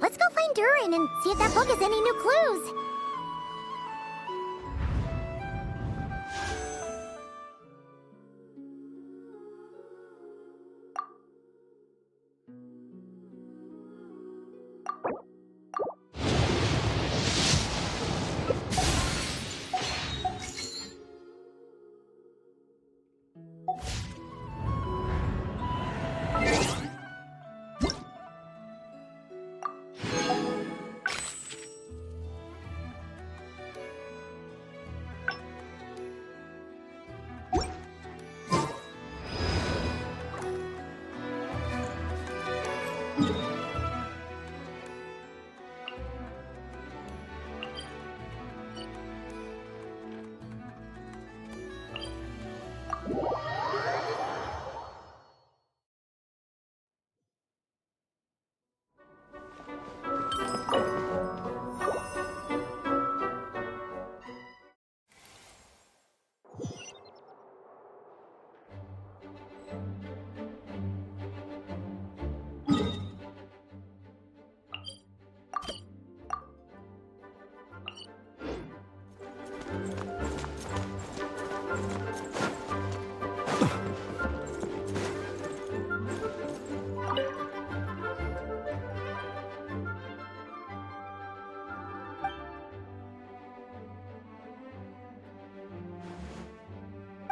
Let's go find Durin and see if that book has any new clues.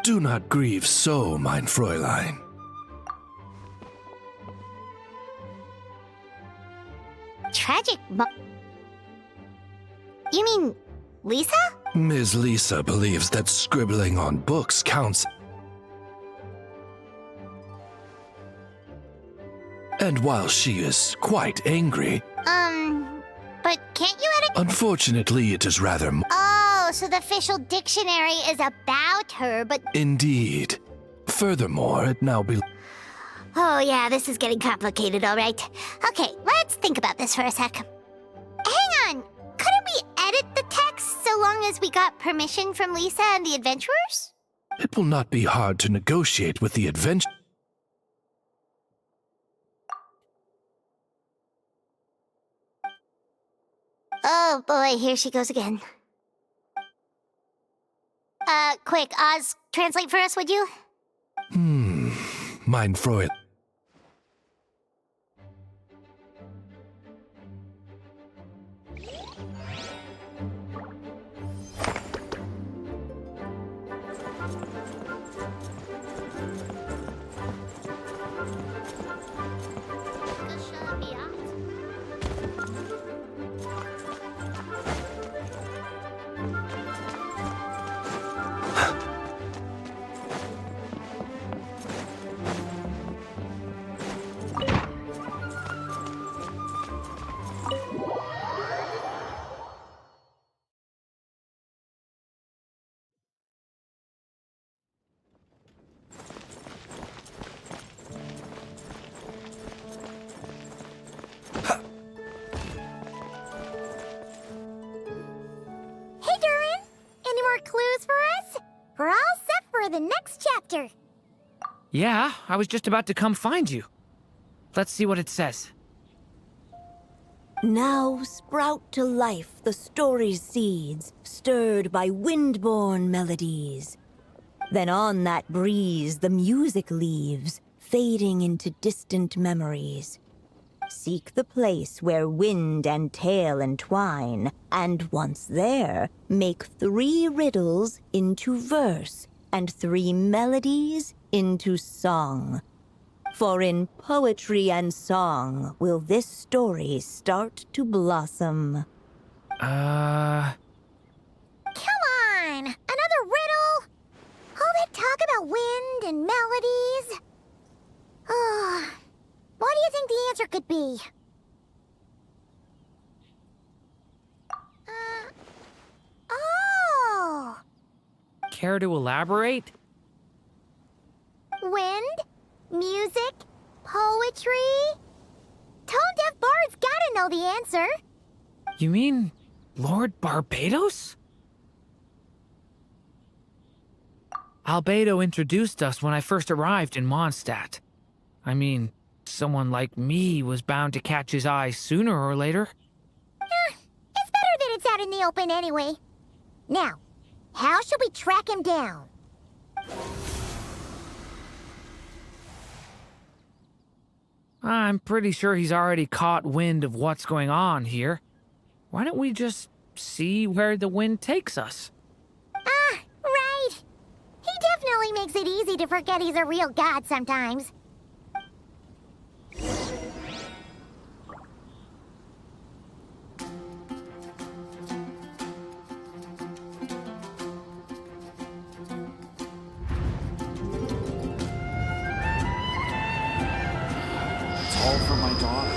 Do not grieve so, mein Fräulein. Tragic You mean Lisa? Ms. Lisa believes that scribbling on books counts. And while she is quite angry... But can't you edit... Unfortunately, it is rather... Oh, so the official dictionary is about her, but... Indeed. Furthermore, it now be... Oh yeah, this is getting complicated, all right. Okay, let's think about this for a sec. Hang on! Couldn't we edit the text so long as we got permission from Lisa and the adventurers? It will not be hard to negotiate with the adventure... Oh boy, here she goes again. Quick, Oz, translate for us, would you? Mein Fräulein. We're all set for the next chapter. Yeah, I was just about to come find you. Let's see what it says. Now sprout to life the story's seeds, stirred by wind-borne melodies. Then on that breeze the music leaves, fading into distant memories. Seek the place where wind and tale entwine, and once there, make 3 riddles into verse, and 3 melodies into song. For in poetry and song will this story start to blossom. Come on! Another riddle? All that talk about wind and melodies? What do you think the answer could be? Oh! Care to elaborate? Wind, music, poetry. Tone-deaf bards gotta know the answer. You mean Lord Barbados? Albedo introduced us when I first arrived in Mondstadt. I mean, someone like me was bound to catch his eye sooner or later. It's better that it's out in the open anyway. Now, how should we track him down? I'm pretty sure he's already caught wind of what's going on here. Why don't we just see where the wind takes us? Ah, right. He definitely makes it easy to forget he's a real god sometimes. It's all for my daughter.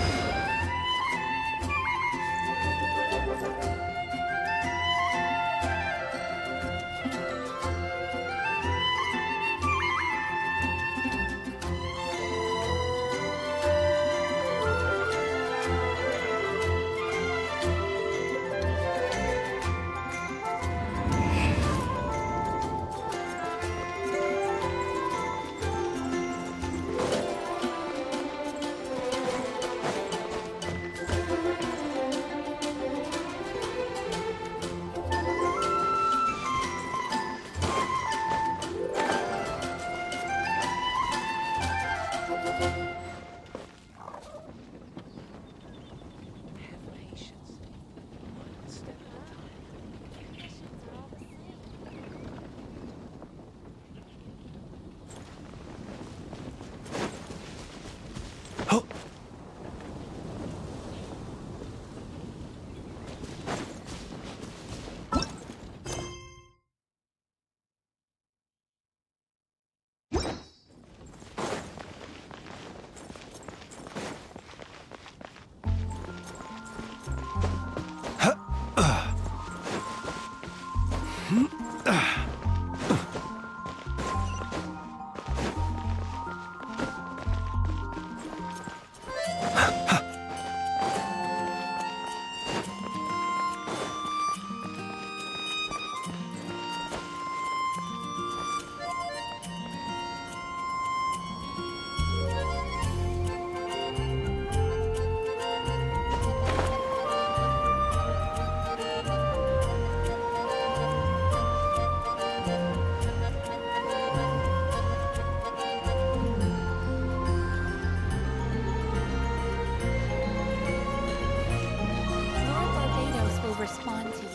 Respond to you.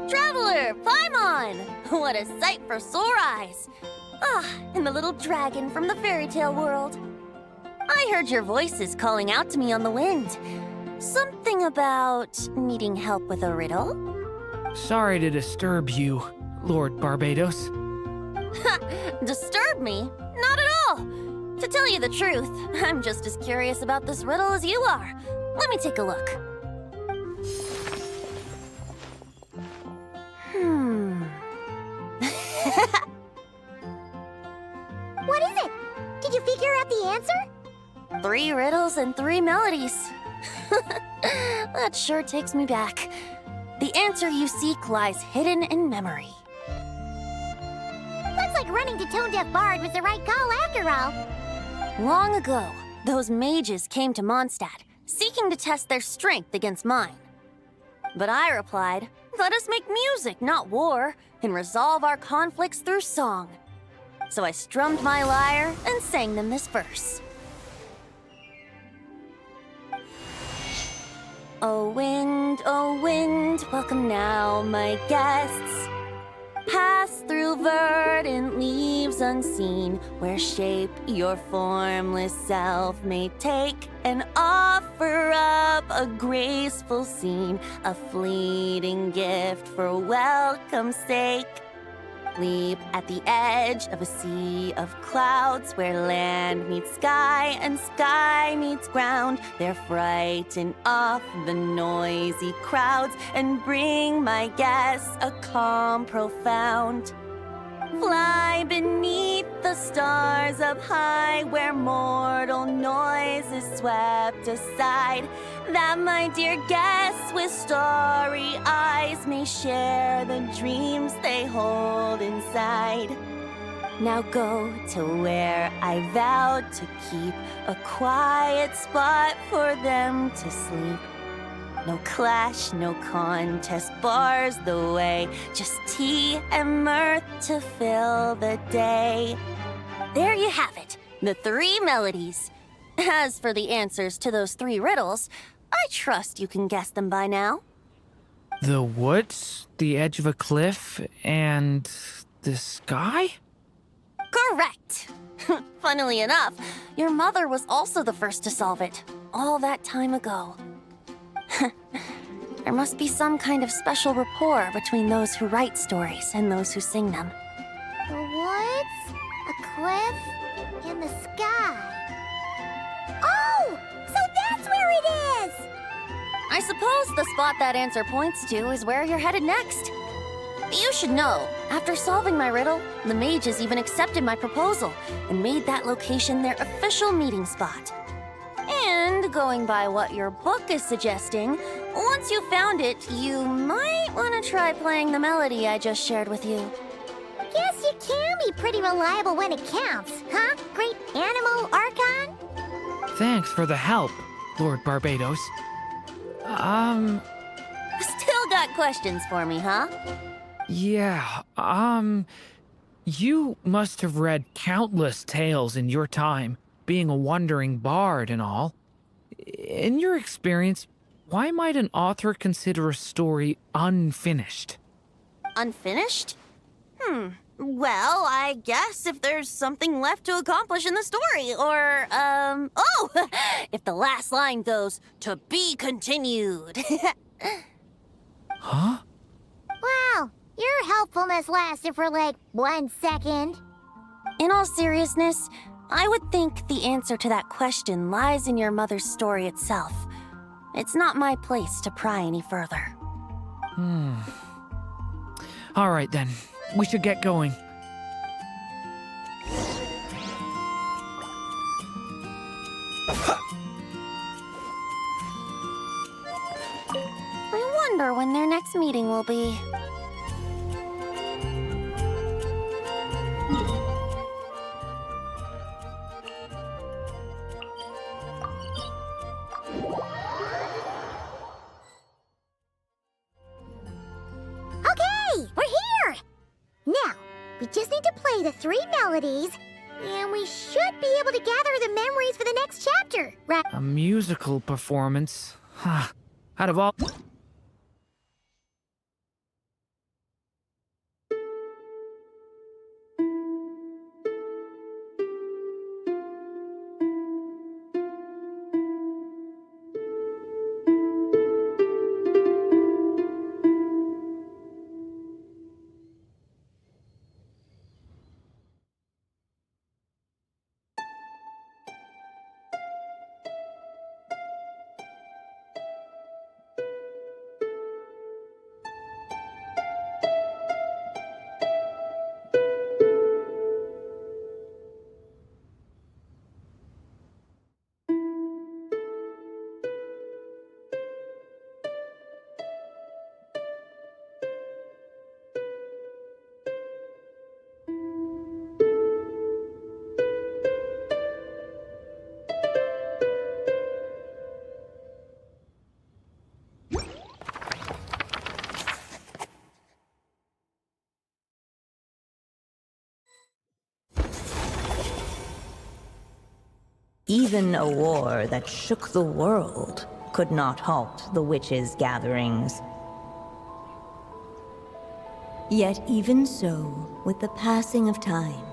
Traveler, Paimon! What a sight for sore eyes! Ah, and the little dragon from the fairy tale world. I heard your voices calling out to me on the wind. Something about needing help with a riddle? Sorry to disturb you, Lord Barbados. Disturb me? Not at all! To tell you the truth, I'm just as curious about this riddle as you are. Let me take a look. What is it? Did you figure out the answer? 3 riddles and 3 melodies. That sure takes me back. The answer you seek lies hidden in memory. Looks like running to Tone Deaf Bard was the right call after all. Long ago, those mages came to Mondstadt, seeking to test their strength against mine. But I replied, Let us make music, not war, and resolve our conflicts through song. So I strummed my lyre and sang them this verse. O wind, welcome now, my guests. Pass through verdant leaves unseen, where shape your formless self may take, and offer up a graceful scene, a fleeting gift for welcome's sake. Leap at the edge of a sea of clouds, where land meets sky and sky meets ground. There frighten off the noisy crowds and bring my guests a calm profound. Fly beneath the stars up high, where mortal noise is swept aside, that my dear guests with starry eyes may share the dreams they hold inside. Now go to where I vowed to keep a quiet spot for them to sleep. No clash, no contest bars the way, just tea and mirth to fill the day. There you have it, the 3 melodies. As for the answers to those 3 riddles, I trust you can guess them by now. The woods, the edge of a cliff, and the sky? Correct! Funnily enough, your mother was also the first to solve it, all that time ago. There must be some kind of special rapport between those who write stories and those who sing them. The woods, a cliff, and the sky. Oh! So that's where it is! I suppose the spot that answer points to is where you're headed next. You should know, after solving my riddle, the mages even accepted my proposal and made that location their official meeting spot. And going by what your book is suggesting, once you found it, you might want to try playing the melody I just shared with you. Guess you can be pretty reliable when it counts, huh? Great animal Archon? Thanks for the help, Lord Barbados. Still got questions for me, huh? Yeah, you must have read countless tales in your time, being a wandering bard and all. In your experience, why might an author consider a story unfinished? Unfinished? Well, I guess if there's something left to accomplish in the story, or, if the last line goes, "To be continued." Huh? Wow, your helpfulness lasted for like 1 second. In all seriousness, I would think the answer to that question lies in your mother's story itself. It's not my place to pry any further. All right then, we should get going. I wonder when their next meeting will be. Okay, we're here! Now, we just need to play the 3 melodies, and we should be able to gather the memories for the next chapter, right? A musical performance? Huh. Out of all... Even a war that shook the world could not halt the witches' gatherings. Yet even so, with the passing of time,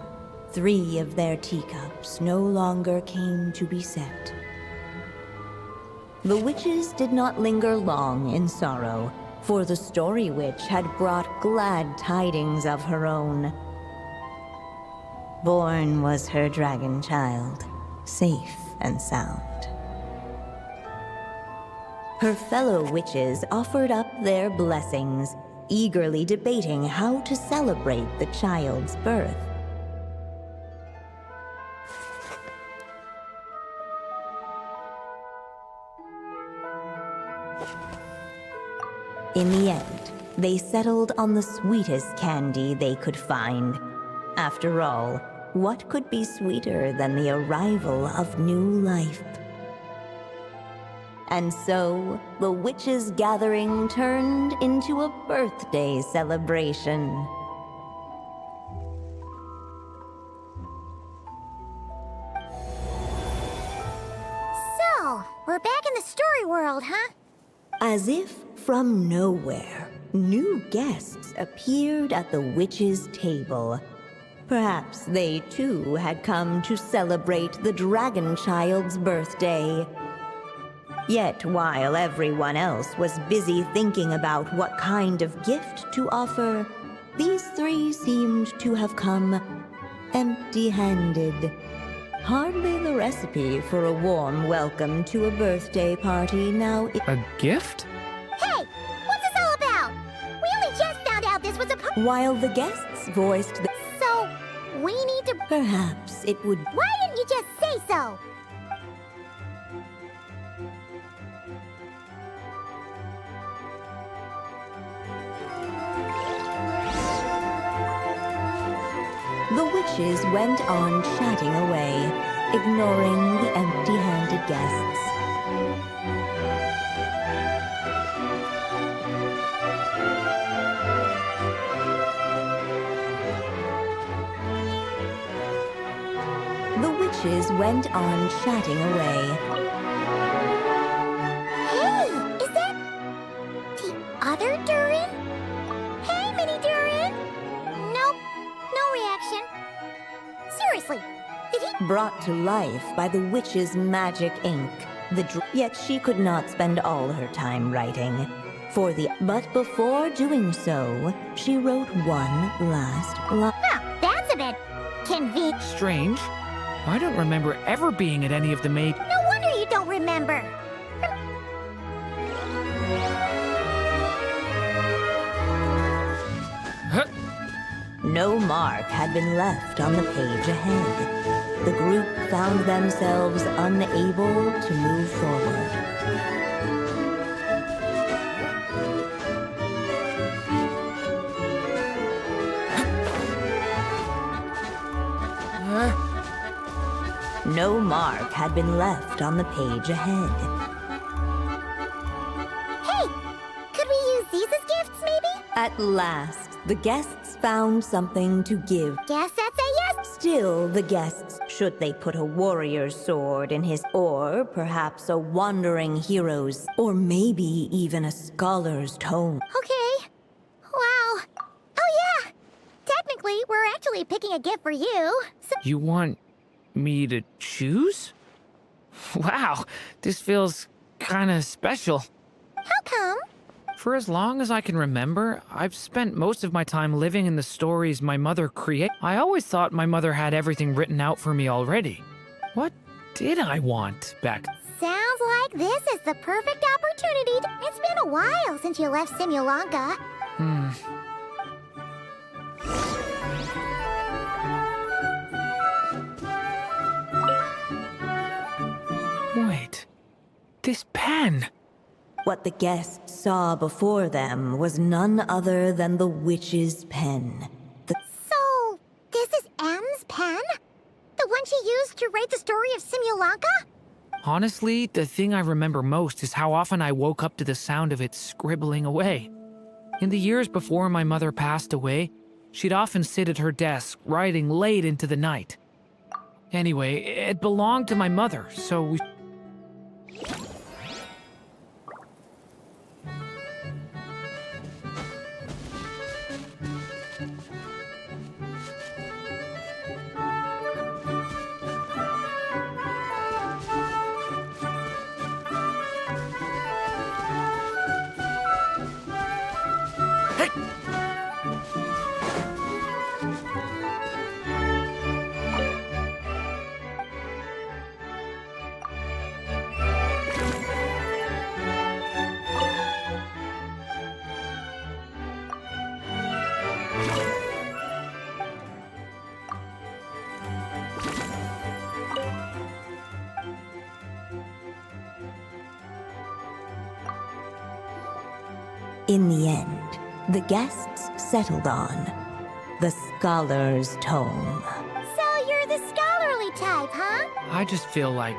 3 of their teacups no longer came to be set. The witches did not linger long in sorrow, for the Story Witch had brought glad tidings of her own. Born was her dragon child, safe and sound. Her fellow witches offered up their blessings, eagerly debating how to celebrate the child's birth. In the end, they settled on the sweetest candy they could find. After all, what could be sweeter than the arrival of new life? And so, the witches' gathering turned into a birthday celebration. So, we're back in the story world, huh? As if from nowhere, new guests appeared at the witches' table. Perhaps they too had come to celebrate the dragon child's birthday. Yet while everyone else was busy thinking about what kind of gift to offer, these 3 seemed to have come empty-handed. Hardly the recipe for a warm welcome to a birthday party now. A gift? Hey, what's this all about? We only just found out this was a While the guests voiced the... So, we need to... Perhaps it would... Why didn't you just say so? The witches went on chatting away, ignoring the empty-handed guests. The witches went on chatting away. Hey, is that the other Durin? Hey, Mini Durin! Nope, no reaction. Seriously, did he? Brought to life by the witch's magic ink, yet she could not spend all her time writing. But before doing so, she wrote one last line. Huh, that's a bit convenient. Strange. I don't remember ever being at any of the maid. No wonder you don't remember. No mark had been left on the page ahead. The group found themselves unable to move forward. No mark had been left on the page ahead. Hey, could we use these as gifts, maybe? At last, the guests found something to give. Guess that's a yes. Still, the guests, should they put a warrior's sword in his, or perhaps a wandering hero's, or maybe even a scholar's tome. Okay. Wow. Oh yeah. Technically, we're actually picking a gift for you. So You want me to choose? Wow, this feels kinda special. how come? For as long as I can remember, I've spent most of my time living in the stories my mother created. I always thought my mother had everything written out for me already. What did I want back? Sounds like this is the perfect opportunity. It's been a while since you left Simulanka. Wait, this pen. What the guests saw before them was none other than the witch's pen. So, this is M's pen? The one she used to write the story of Simulanka? Honestly, the thing I remember most is how often I woke up to the sound of it scribbling away. In the years before my mother passed away, she'd often sit at her desk, writing late into the night. Anyway, it belonged to my mother, so we... In the end, the guests settled on the scholar's tome. So you're the scholarly type, huh? I just feel like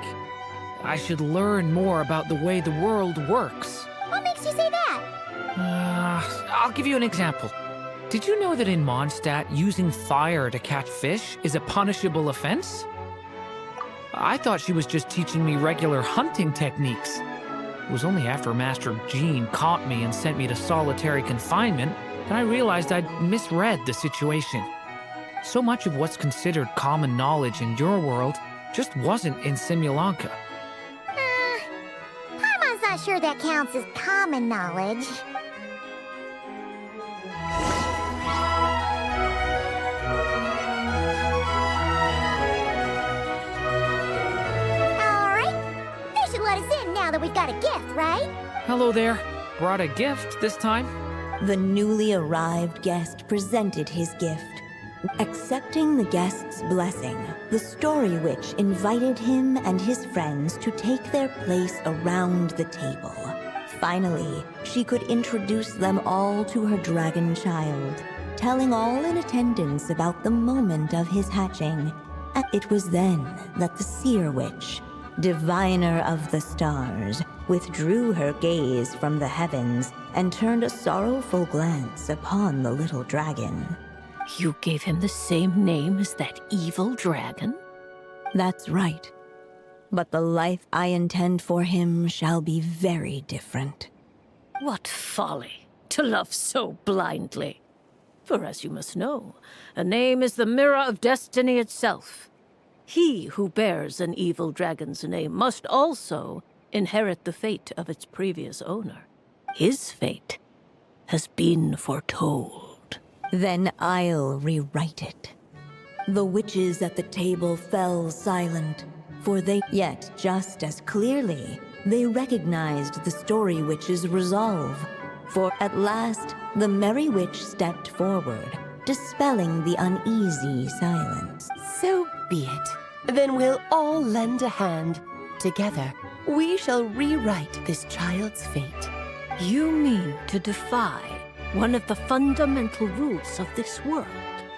I should learn more about the way the world works. What makes you say that? I'll give you an example. Did you know that in Mondstadt, using fire to catch fish is a punishable offense? I thought she was just teaching me regular hunting techniques. It was only after Master Jean caught me and sent me to solitary confinement that I realized I'd misread the situation. So much of what's considered common knowledge in your world just wasn't in Simulanka. Paimon's not sure that counts as common knowledge. Now that we've got a gift, right? Hello there. Brought a gift this time? The newly arrived guest presented his gift. Accepting the guest's blessing, the story witch invited him and his friends to take their place around the table. Finally, she could introduce them all to her dragon child, telling all in attendance about the moment of his hatching. And it was then that the seer witch, diviner of the stars, withdrew her gaze from the heavens and turned a sorrowful glance upon the little dragon. You gave him the same name as that evil dragon? That's right. But the life I intend for him shall be very different. What folly, to love so blindly. For as you must know, a name is the mirror of destiny itself. He who bears an evil dragon's name must also inherit the fate of its previous owner. His fate has been foretold. Then I'll rewrite it. The witches at the table fell silent, for yet just as clearly, they recognized the story witch's resolve. For at last, the merry witch stepped forward, dispelling the uneasy silence. So be it. Then we'll all lend a hand. Together, we shall rewrite this child's fate. You mean to defy one of the fundamental rules of this world?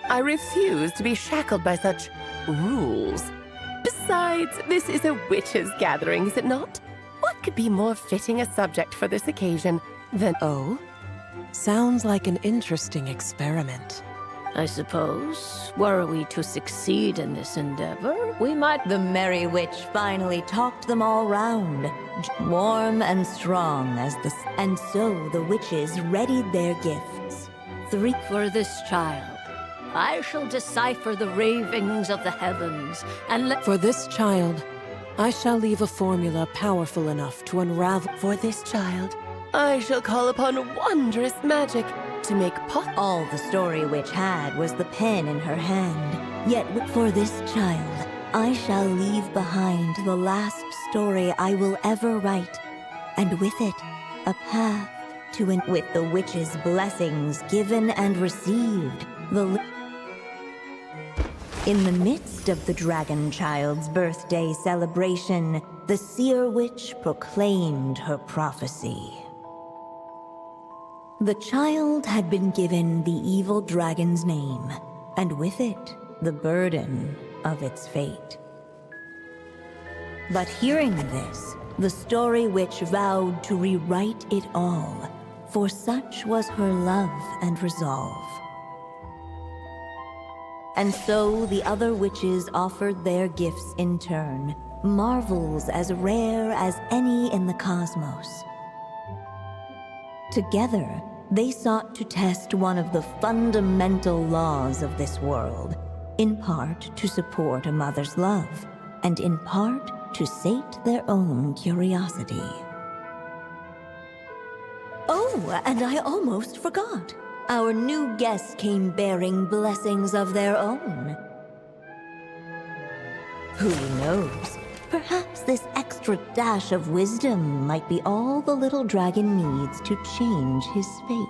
I refuse to be shackled by such rules. Besides, this is a witches' gathering, is it not? What could be more fitting a subject for this occasion than... Oh? Sounds like an interesting experiment. I suppose, were we to succeed in this endeavor, we might... The merry witch finally talked them all round, warm and strong as the... And so the witches readied their gifts. For this child, I shall decipher the ravings of the heavens, and let... For this child, I shall leave a formula powerful enough to unravel... For this child, I shall call upon wondrous magic to make All the story witch had was the pen in her hand. Yet for this child, I shall leave behind the last story I will ever write, and with it, a path to with the witch's blessings given and received. In the midst of the dragon child's birthday celebration, the seer witch proclaimed her prophecy. The child had been given the evil dragon's name, and with it, the burden of its fate. But hearing this, the story witch vowed to rewrite it all, for such was her love and resolve. And so the other witches offered their gifts in turn, marvels as rare as any in the cosmos. Together, they sought to test one of the fundamental laws of this world, in part to support a mother's love, and in part to sate their own curiosity. Oh, and I almost forgot. Our new guests came bearing blessings of their own. Who knows? Perhaps this extra dash of wisdom might be all the little dragon needs to change his fate.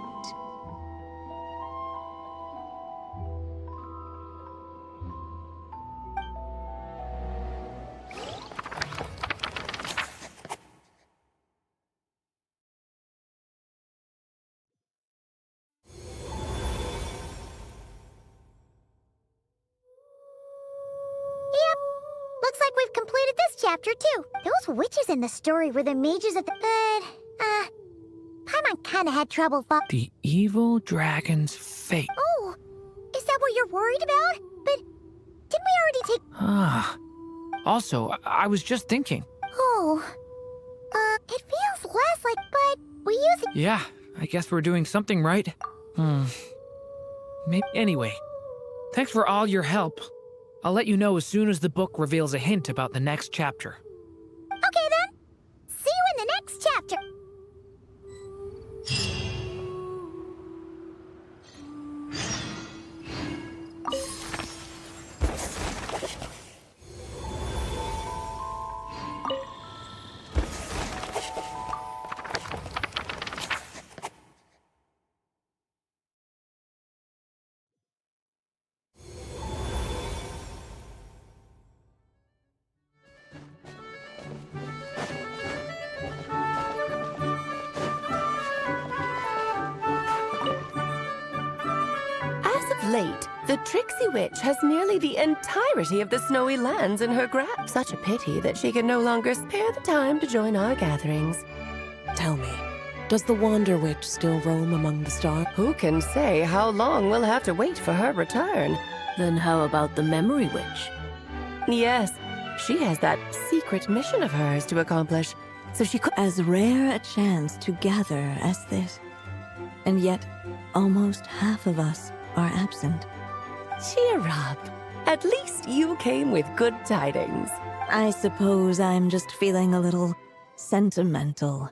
Looks like we've completed this chapter, too. Those witches in the story were the mages of the... Paimon kinda had trouble The evil dragon's fate. Oh, is that what you're worried about? But didn't we already take... Ah. Also, I was just thinking. Oh, it feels less like... But we use it... Yeah, I guess we're doing something right. Maybe. Anyway, thanks for all your help. I'll let you know as soon as the book reveals a hint about the next chapter. Okay, then. See you in the next chapter. Late, the tricksy witch has nearly the entirety of the snowy lands in her grasp. Such a pity that she can no longer spare the time to join our gatherings. Tell me, does the Wander Witch still roam among the stars? Who can say how long we'll have to wait for her return? Then how about the Memory Witch? Yes, she has that secret mission of hers to accomplish, so she could... As rare a chance to gather as this. And yet, almost half of us are absent. Cheer up. At least you came with good tidings. I suppose I'm just feeling a little sentimental.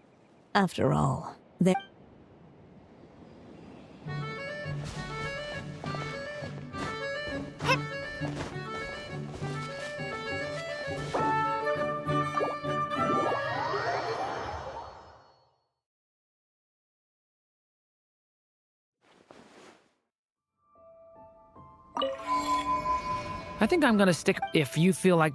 After all, there... I think I'm gonna stick if you feel like...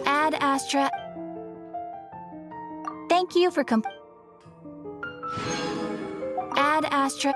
Ad Astra. Thank you for Ad Astra.